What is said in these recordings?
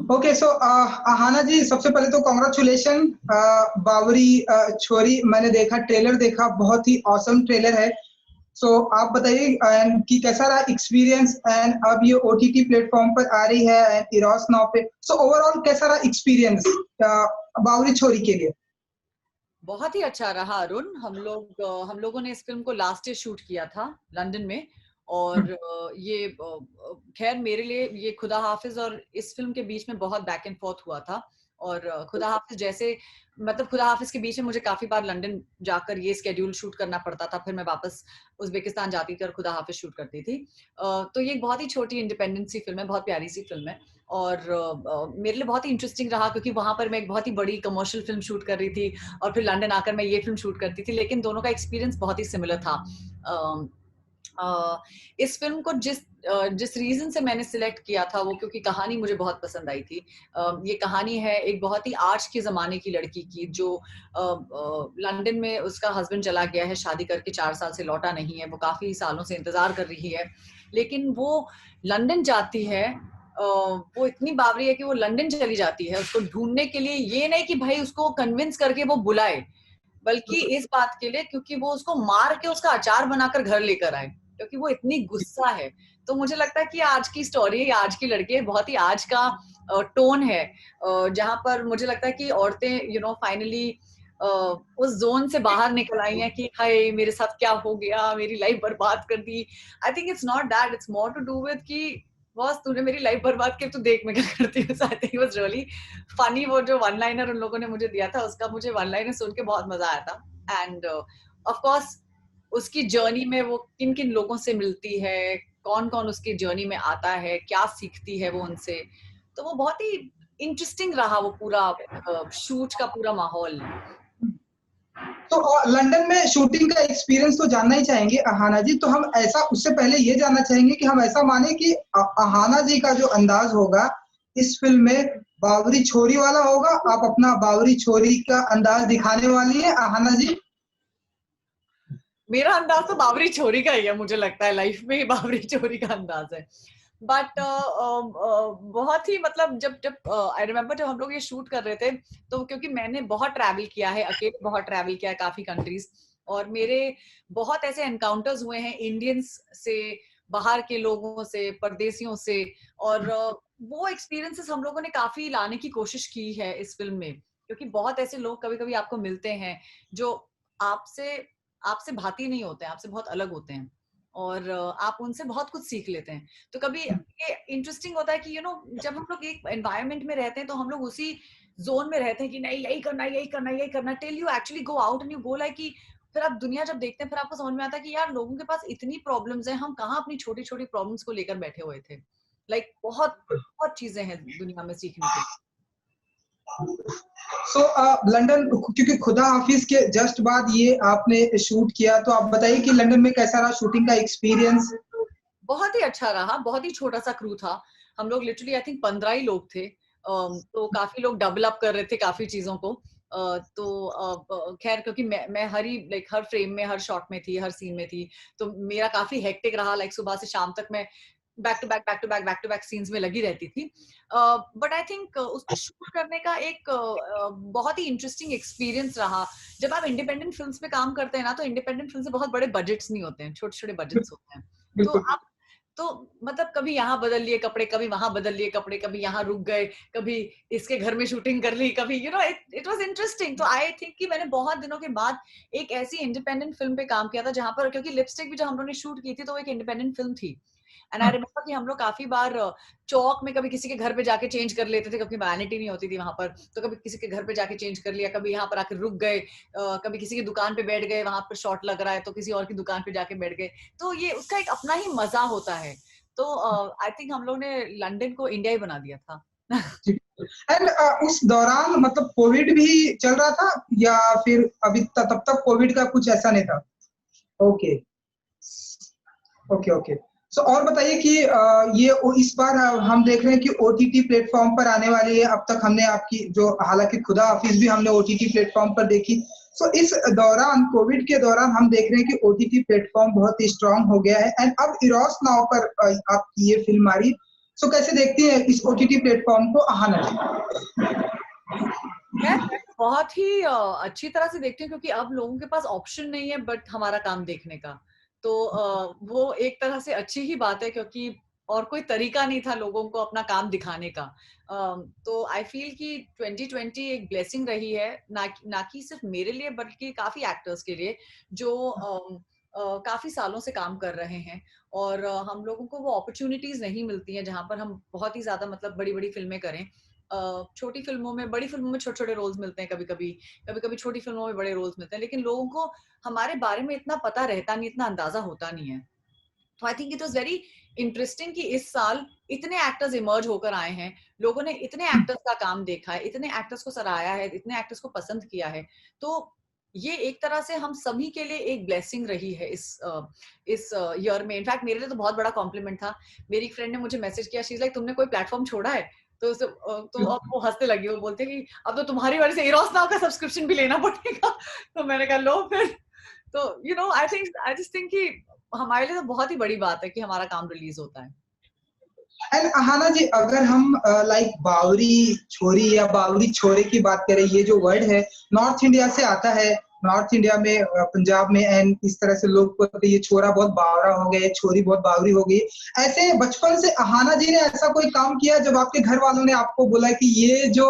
Okay so Ahana जी, सबसे पहले तो कॉन्ग्रेचुलेशन। बावरी छोरी मैंने देखा, ट्रेलर देखा, बहुत ही ऑसम ट्रेलर है। सो आप बताइए कि कैसा रहा एक्सपीरियंस, एंड अब ये ओटीटी प्लेटफॉर्म पर आ रही है एंड इरोस नाउ पे, सो ओवरऑल कैसा रहा एक्सपीरियंस बावरी छोरी के लिए? बहुत ही अच्छा रहा अरुण। हम लोगों ने इस फिल्म को लास्ट ईयर शूट किया था लंदन में। और ये खैर मेरे लिए ये खुदा हाफिज और इस फिल्म के बीच में बहुत बैक एंड फोर्थ हुआ था। और खुदा हाफिज जैसे मतलब खुदा हाफिज के बीच में मुझे काफी बार लंदन जाकर ये स्केड्यूल शूट करना पड़ता था, फिर मैं वापस उज्बेकिस्तान जाती थी और खुदा हाफिज शूट करती थी। तो ये एक बहुत ही छोटी इंडिपेंडेंट सी फिल्म है, बहुत प्यारी सी फिल्म है। और मेरे लिए बहुत ही इंटरेस्टिंग रहा क्योंकि वहां पर मैं एक बहुत ही बड़ी कमर्शियल फिल्म शूट कर रही थी और फिर लंदन आकर मैं ये फिल्म शूट करती थी, लेकिन दोनों का एक्सपीरियंस बहुत ही सिमिलर था। इस फिल्म को जिस रीजन से मैंने सिलेक्ट किया था वो क्योंकि कहानी मुझे बहुत पसंद आई थी। ये कहानी है एक बहुत ही आज के जमाने की लड़की की जो लंदन में उसका हस्बैंड चला गया है, शादी करके 4 साल से लौटा नहीं है, वो काफी सालों से इंतजार कर रही है, लेकिन वो लंदन जाती है। वो इतनी बावरी है कि वो लंदन चली जाती है उसको ढूंढने के लिए, ये नहीं कि भाई उसको कन्विंस करके वो बुलाए, बल्कि इस बात के लिए क्योंकि वो उसको मार के उसका अचार बनाकर घर लेकर आए, क्योंकि वो इतनी गुस्सा है। तो मुझे लगता है कि आज की स्टोरी, आज की लड़की बहुत ही आज का टोन है, जहां पर मुझे लगता है कि औरतें फाइनली उस जोन से बाहर निकल आई हैं कि हाय मेरे साथ क्या हो गया, मेरी लाइफ बर्बाद कर दी। I think it's not that, it's more to do with कि बॉस तूने मेरी लाइफ बर्बाद की, तू देख मैं क्या करती हूँ। I think it was really funny. वो जो वन लाइनर उन लोगों ने मुझे दिया था, उसका मुझे वन लाइनर सुन के बहुत मजा आया था। एंड ऑफ कोर्स उसकी जर्नी में वो किन किन लोगों से मिलती है, कौन कौन उसकी जर्नी में आता है, क्या सीखती है वो उनसे, तो वो बहुत ही इंटरेस्टिंग रहा वो पूरा शूट का पूरा माहौल। तो लंदन में शूटिंग का एक्सपीरियंस तो जानना ही चाहेंगे अहाना जी। तो हम ऐसा, उससे पहले ये जानना चाहेंगे कि हम ऐसा माने कि अहाना जी का जो अंदाज होगा इस फिल्म में बावरी छोरी वाला होगा, आप अपना बावरी छोरी का अंदाज दिखाने वाली है अहाना जी? मेरा अंदाज तो बावरी छोरी का ही है, मुझे लगता है लाइफ में बावरी छोरी का अंदाज है। बट बहुत ही मतलब जब जब आई रिमेम्बर जब हम लोग ये शूट कर रहे थे, तो क्योंकि मैंने बहुत ट्रैवल किया है, अकेले बहुत ट्रैवल किया है काफी कंट्रीज, और मेरे बहुत ऐसे एनकाउंटर्स हुए हैं इंडियंस से, बाहर के लोगों से, परदेसियों से। और वो एक्सपीरियंसेस हम लोगों ने काफी लाने की कोशिश की है इस फिल्म में, क्योंकि बहुत ऐसे लोग कभी कभी आपको मिलते हैं जो आपसे आपसे भाती नहीं होते हैं, आपसे बहुत अलग होते हैं, और आप उनसे बहुत कुछ सीख लेते हैं। तो कभी ये इंटरेस्टिंग होता है कि जब हम लोग एक एनवायरनमेंट में रहते हैं तो हम लोग उसी जोन में रहते हैं कि नहीं यही करना यही करना यही करना, till you actually go out and you go like कि फिर आप दुनिया जब देखते हैं फिर आपको समझ में आता है कि यार लोगों के पास इतनी प्रॉब्लम्स हैं, हम कहाँ अपनी छोटी छोटी प्रॉब्लम्स को लेकर बैठे हुए थे। लाइक बहुत बहुत चीजें हैं दुनिया में सीखने के लिए। सो लंदन, क्योंकि खुदा हाफिज के जस्ट बाद ये आपने शूट किया, तो आप बताइए कि लंदन में कैसा रहा शूटिंग का एक्सपीरियंस? बहुत ही अच्छा रहा, बहुत ही छोटा सा क्रू था। हम लोग लिटरली आई थिंक 15 ही लोग थे। तो काफी लोग डबल अप कर रहे थे काफी चीजों को। तो खैर क्योंकि मैं हर फ्रेम में, हर शॉट में थी, हर सीन में थी, तो मेरा काफी हेक्टिक रहा। सुबह से शाम तक मैं बैक टू बैक सीन्स में लगी रहती थी। बट आई थिंक उसको शूट करने का एक बहुत ही इंटरेस्टिंग एक्सपीरियंस रहा। जब आप इंडिपेंडेंट फिल्म्स में काम करते हैं ना, तो इंडिपेंडेंट फिल्म से बहुत बड़े बजट्स नहीं होते हैं, छोटे छोटे बजट्स होते हैं। तो बिल्कुल। आप तो मतलब कभी यहाँ बदल लिए कपड़े, कभी वहां बदल लिए कपड़े, कभी यहाँ रुक गए, कभी इसके घर में शूटिंग कर ली, कभी इट वाज इंटरेस्टिंग। तो आई थिंक कि मैंने बहुत दिनों के बाद एक ऐसी इंडिपेंडेंट फिल्म पे काम किया था जहां पर, क्योंकि लिपस्टिक भी जो हम लोगों ने शूट की थी तो वो एक इंडिपेंडेंट फिल्म थी। एंड आई रिमेम्बर कि हम लोग काफी बार चौक में कभी किसी के घर पे जाके चेंज कर लेते थे, क्योंकि वैनिटी नहीं होती थी वहां पर, तो कभी किसी के घर पे जाके चेंज कर लिया, कभी यहाँ पर आके रुक गए, कभी किसी की दुकान पे बैठ गए, वहां पर शॉट लग रहा है तो किसी और की दुकान पे जाके बैठ गए। तो ये उसका एक अपना ही मजा होता है। तो आई थिंक हम लोग ने लंदन को इंडिया ही बना दिया था। एंड उस दौरान मतलब कोविड भी चल रहा था, या फिर अभी तब तक कोविड का कुछ ऐसा नहीं था? Okay okay okay. सो और बताइए कि ये इस बार हम देख रहे हैं कि ओटीटी प्लेटफॉर्म पर आने वाली है। अब तक हमने आपकी जो, हालांकि खुदा हाफिज भी हमने ओटीटी प्लेटफॉर्म पर देखी। सो इस दौरान, कोविड के दौरान हम देख रहे हैं कि ओटीटी प्लेटफॉर्म बहुत ही स्ट्रांग हो गया है, एंड अब इरोस नाउ पर आपकी ये फिल्म आ रही। सो कैसे देखती हैं इस ओटीटी प्लेटफॉर्म को अहाना जी? मैं बहुत ही अच्छी तरह से देखती हूँ, क्योंकि अब लोगों के पास ऑप्शन नहीं है बट हमारा काम देखने का। तो वो एक तरह से अच्छी ही बात है, क्योंकि और कोई तरीका नहीं था लोगों को अपना काम दिखाने का। तो आई फील कि 2020 एक ब्लेसिंग रही है, ना कि सिर्फ मेरे लिए बल्कि काफी एक्टर्स के लिए जो काफी सालों से काम कर रहे हैं। और हम लोगों को वो अपॉर्चुनिटीज नहीं मिलती हैं जहां पर हम बहुत ही ज्यादा मतलब बड़ी बड़ी फिल्में करें। छोटी फिल्मों में, बड़ी फिल्मों में छोटे छोटे रोल्स मिलते हैं, कभी कभी छोटी फिल्मों में बड़े रोल्स मिलते हैं, लेकिन लोगों को हमारे बारे में इतना पता रहता नहीं, इतना अंदाजा होता नहीं है। तो I think it was very interesting कि इस साल इतने एक्टर्स इमर्ज होकर आए हैं, लोगों ने इतने एक्टर्स का काम देखा है, इतने एक्टर्स को सराहा है, इतने एक्टर्स को पसंद किया है। तो ये एक तरह से हम सभी के लिए एक ब्लेसिंग रही है इस ईयर में। इनफैक्ट मेरे लिए तो बहुत बड़ा कॉम्प्लीमेंट था। मेरी फ्रेंड ने मुझे मैसेज किया, शी इज लाइक तुमने कोई प्लेटफॉर्म छोड़ा है? तो अब वो हंसने लगी, वो बोलते कि अब तो तुम्हारी वजह से इरोस नाउ का सब्सक्रिप्शन भी लेना पड़ेगा। तो मैंने कहा लो फिर। तो आई जस्ट थिंक कि हमारे लिए तो बहुत ही बड़ी बात है कि हमारा काम रिलीज होता है। एंड अहाना जी, अगर हम लाइक बावरी छोरी या बावरी छोरे की बात करें, ये जो वर्ड है नॉर्थ इंडिया से आता है। नॉर्थ इंडिया में पंजाब में एंड इस तरह से लोग बोलते हैं ये छोरा बहुत बावरा हो गया, छोरी बहुत बावरी हो गई। ऐसे बचपन से अहाना जी ने ऐसा कोई काम किया जब आपके घर वालों ने आपको बोला कि ये जो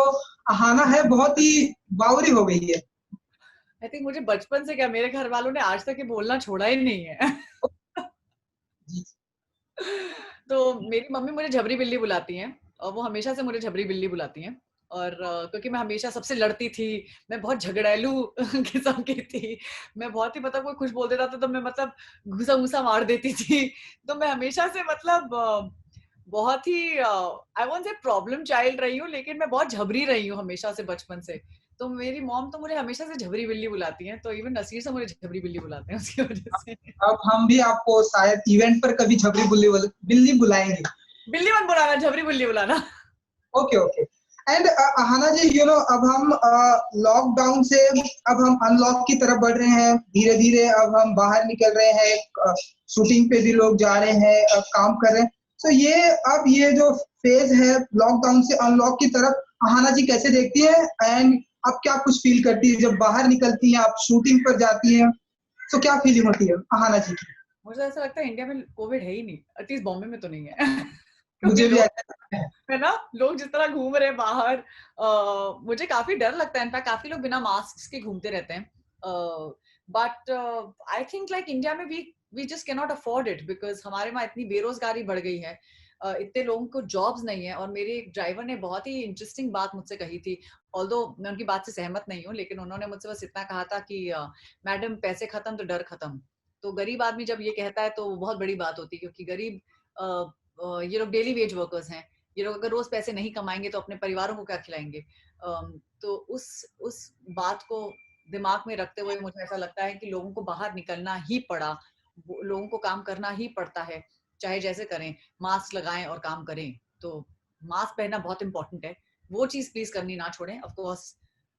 अहाना है बहुत ही बावरी हो गई है? आई थिंक मुझे बचपन से क्या, मेरे घर वालों ने आज तक ये बोलना छोड़ा ही नहीं है। जी। तो मेरी मम्मी मुझे झबरी बिल्ली बुलाती हैं, और वो हमेशा से मुझे झबरी बिल्ली बुलाती हैं। और क्योंकि मैं हमेशा सबसे लड़ती थी, मैं बहुत झगड़ालू किस्म की थी। मैं बहुत ही मतलब कोई कुछ बोल देता था तो मैं मतलब घुसा घुसा मार देती थी। तो मैं हमेशा से मतलब बहुत ही I won't say problem child रही हूँ, लेकिन मैं बहुत झबरी रही हूँ हमेशा से, बचपन से। तो मेरी मॉम तो मुझे हमेशा से झबरी बिल्ली बुलाती हैं, तो इवन नसीर से मुझे झबरी बिल्ली बुलाते हैं उसकी वजह से। अब हम भी आपको शायद इवेंट पर कभी झबरी बिल्ली बुलाएंगे। बिल्ली मत बुलाना, झबरी बिल्ली बुलाना। Okay okay. एंड अहाना जी, अब हम लॉकडाउन से अब हम अनलॉक की तरफ बढ़ रहे हैं धीरे धीरे। अब हम बाहर निकल रहे हैं, शूटिंग पे भी लोग जा रहे हैं, काम कर रहे हैं। तो ये जो फेज है लॉकडाउन से अनलॉक की तरफ, अहाना जी कैसे देखती है? एंड अब क्या कुछ फील करती है जब बाहर निकलती है, आप शूटिंग पर जाती हैं, तो क्या फीलिंग होती है अहाना जी की? मुझे ऐसा लगता है इंडिया में कोविड है ही नहीं, एटलीस्ट बॉम्बे में तो नहीं है। क्योंकि मुझे भी लोग, ऐसा लगता है। है ना, लोग जिस तरह घूम रहे हैं बाहर, मुझे काफी डर लगता है। इनफैक्ट काफी लोग बिना मास्क के घूमते रहते हैं। But I think like India में we just can not afford it, because हमारे वहाँ इतनी बेरोजगारी बढ़ गई है, इतने लोगों को जॉब्स नहीं है। और मेरे एक ड्राइवर ने बहुत ही इंटरेस्टिंग बात मुझसे कही थी, ऑल्दो मैं उनकी बात से सहमत नहीं हूँ, लेकिन उन्होंने मुझसे बस इतना कहा था कि मैडम पैसे खत्म तो डर खत्म। तो गरीब आदमी जब ये कहता है तो वो बहुत बड़ी बात होती है, क्योंकि गरीब ये लोग डेली वेज वर्कर्स हैं। ये लोग अगर रोज पैसे नहीं कमाएंगे तो अपने परिवारों को क्या खिलाएंगे? तो उस बात को दिमाग में रखते हुए मुझे ऐसा लगता है कि लोगों को बाहर निकलना ही पड़ा, लोगों को काम करना ही पड़ता है, चाहे जैसे करें, मास्क लगाएं और काम करें। तो मास्क पहनना बहुत इंपॉर्टेंट है, वो चीज प्लीज करनी ना छोड़ें। ऑफ कोर्स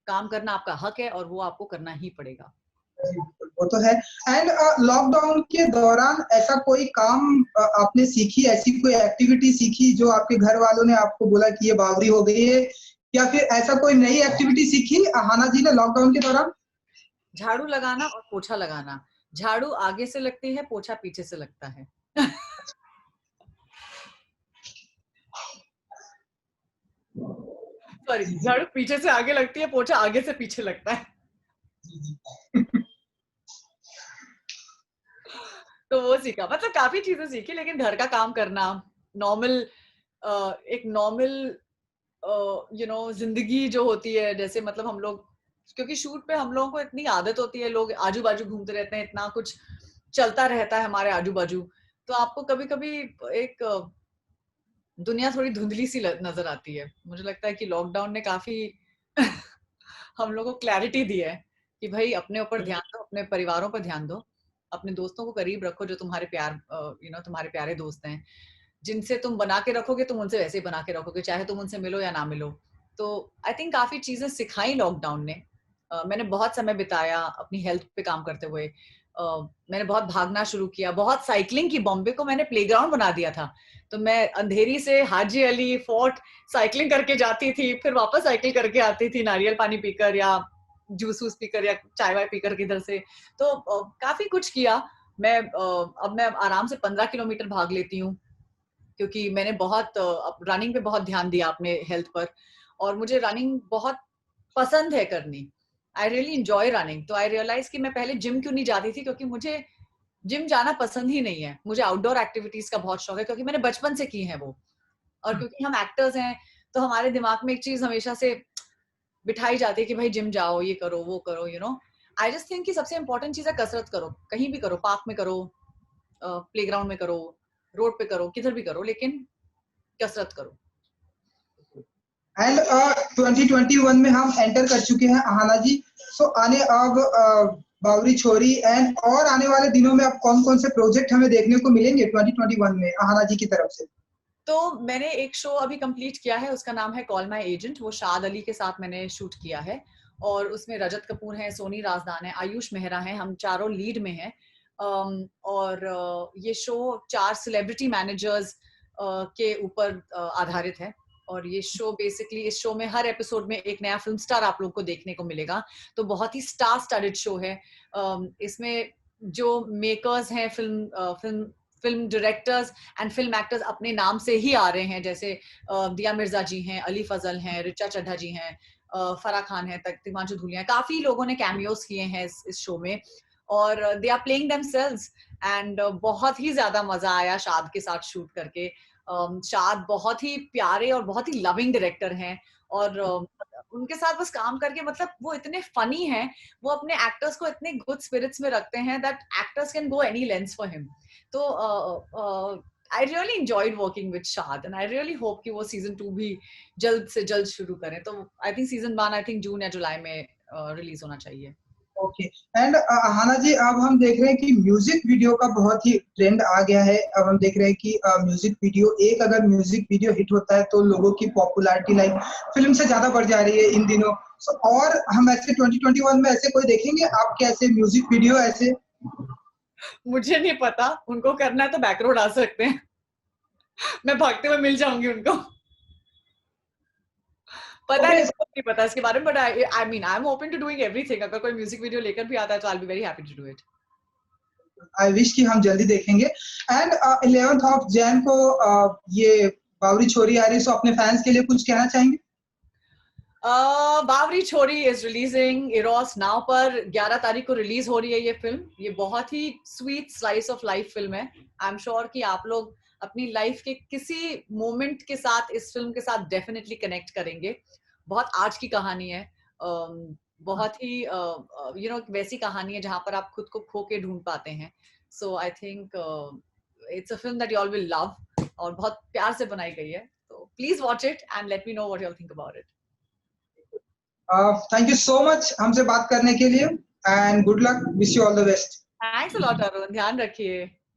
काम करना आपका हक है और वो आपको करना ही पड़ेगा। वो तो है। एंड लॉकडाउन के दौरान ऐसा कोई काम आपने सीखी, ऐसी कोई एक्टिविटी सीखी जो आपके घर वालों ने आपको बोला कि ये बावरी हो गई है, या फिर ऐसा कोई नई एक्टिविटी सीखी अहाना जी ने लॉकडाउन के दौरान? झाड़ू लगाना और पोछा लगाना। झाड़ू आगे से लगती है, पोछा पीछे से लगता है। सॉरी, जी जी झाड़ू पीछे से आगे लगती है, पोछा आगे से पीछे लगता है। जी जी। तो वो सीखा, मतलब काफी चीजें सीखी, लेकिन घर का काम करना, नॉर्मल एक नॉर्मल जिंदगी जो होती है, जैसे मतलब हम लोग, क्योंकि शूट पे हम लोगों को इतनी आदत होती है, लोग आजू बाजू घूमते रहते हैं, इतना कुछ चलता रहता है हमारे आजू बाजू। तो आपको कभी कभी एक दुनिया थोड़ी धुंधली सी नजर आती है। मुझे लगता है कि लॉकडाउन ने काफी हम लोगों को क्लैरिटी दी है कि भाई अपने ऊपर ध्यान दो, अपने परिवारों पर ध्यान दो, अपने दोस्तों को करीब रखो जो तुम्हारे तुम्हारे प्यारे दोस्त हैं, जिनसे तुम बना के रखोगे तुम उनसे वैसे ही बना के रखोगे, चाहे तुम उनसे मिलो या ना मिलो। तो आई थिंक काफी चीजें सिखाई लॉकडाउन ने। मैंने बहुत समय बिताया अपनी हेल्थ पे काम करते हुए। मैंने बहुत भागना शुरू किया, बहुत साइकिलिंग की। बॉम्बे को मैंने प्लेग्राउंड बना दिया था, तो मैं अंधेरी से हाजी अली फोर्ट साइकिलिंग करके जाती थी, फिर वापस साइकिल करके आती थी नारियल पानी पीकर या जूस वूस पीकर या चाय वाय पीकर किधर से। तो काफी कुछ किया मैं। अब मैं आराम से 15 किलोमीटर भाग लेती हूँ, क्योंकि मैंने बहुत रनिंग पे बहुत ध्यान दिया अपने हेल्थ पर, और मुझे रनिंग बहुत पसंद है करनी। I really enjoy running. तो आई रियलाइज कि मैं पहले जिम क्यों नहीं जाती थी, क्योंकि मुझे जिम जाना पसंद ही नहीं है। मुझे आउटडोर एक्टिविटीज का बहुत शौक है, क्योंकि मैंने बचपन से की है वो। और क्योंकि हम एक्टर्स हैं, तो हमारे दिमाग में एक चीज हमेशा से बिठाई जाती है कि भाई जिम जाओ, ये करो, वो करो, you know. I just think कि सबसे इंपॉर्टेंट चीज है कसरत करो, कहीं भी करो, पार्क में करो, प्लेग्राउंड में करो, रोड पे करो, किधर भी करो, लेकिन कसरत करो। एंड 2021 में हम एंटर कर चुके हैं अहाना जी। सो आने अब बावरी छोरी एंड और आने वाले दिनों में अब कौन कौन से प्रोजेक्ट हमें देखने को मिलेंगे 2021 में अहाना जी की तरफ से? तो मैंने एक शो अभी कंप्लीट किया है, उसका नाम है कॉल माय एजेंट। वो शाद अली के साथ मैंने शूट किया है, और उसमें रजत कपूर है, सोनी राजदान है, आयुष मेहरा है, हम चारों लीड में हैं। और ये शो 4 सेलिब्रिटी मैनेजर्स के ऊपर आधारित है। और ये शो बेसिकली, इस शो में हर एपिसोड में एक नया फिल्म स्टार आप लोग को देखने को मिलेगा। तो बहुत ही स्टार स्टडेड शो है। इसमें जो मेकर्स हैं, film directors and film actors अपने नाम से ही आ रहे हैं, जैसे दिया मिर्जा जी हैं, अली फजल हैं, रिचा चड्ढा जी हैं, फराह खान है, तिग्मांशु धूलिया, काफी लोगों ने कैमियोज किए हैं इस शो में, और they are playing themselves. And बहुत ही ज्यादा मजा आया शाद के साथ शूट करके। शाद बहुत ही प्यारे और बहुत ही लविंग डायरेक्टर हैं, और उनके साथ बस काम करके, मतलब वो इतने फनी हैं, वो अपने एक्टर्स को इतने गुड स्पिरिट्स में रखते हैं that actors can go any lengths for him. तो I really enjoyed working with Shaad, and I really hope कि वो सीजन 2 भी जल्द से जल्द शुरू करें। तो I think season 1 I think जून या जुलाई में रिलीज होना चाहिए। ओके। एंड अहाना जी, अब हम देख रहे हैं कि म्यूजिक वीडियो का बहुत ही ट्रेंड आ गया है। अब हम देख रहे हैं कि म्यूजिक वीडियो, एक अगर म्यूजिक वीडियो हिट होता है तो लोगों की पॉपुलैरिटी लाइक फिल्म से ज्यादा बढ़ जा रही है इन दिनों। और हम ऐसे 2021 में ऐसे कोई देखेंगे आपके ऐसे म्यूजिक वीडियो ऐसे? मुझे नहीं पता, उनको करना है तो बैकरोड आ सकते हैं। मैं भागते हुए मिल जाऊंगी उनको। पता Okay, नहीं, नहीं पता इसके बारे में, but I mean I am open to doing everything. अगर कोई म्यूजिक वीडियो लेकर भी आता है तो I will be very happy to do it. I wish कि हम जल्दी देखेंगे। एंड 11th ऑफ जैन को ये बावरी छोरी आ रही है, सो अपने फैंस के लिए कुछ कहना चाहेंगे? बावरी छोरी इज रिलीजिंग इरोस नाउ पर। 11 तारीख को रिलीज हो रही है ये फिल्म। ये बहुत ही sweet slice of life film है। आई एम श्योर कि आप लोग अपनी लाइफ के किसी मोमेंट के साथ इस फिल्म के साथ डेफिनेटली कनेक्ट करेंगे। बहुत आज की कहानी है, बहुत ही यू नो वैसी कहानी है जहां पर आप खुद को खो के ढूंढ पाते हैं। So I think it's a film that you all will love, और बहुत प्यार से बनाई गई है। तो please watch it and let me know what you all think about it. Thank you so much हमसे बात करने के लिए and good luck, wish you all the best. Thanks a lot Arun, ध्यान रखिए।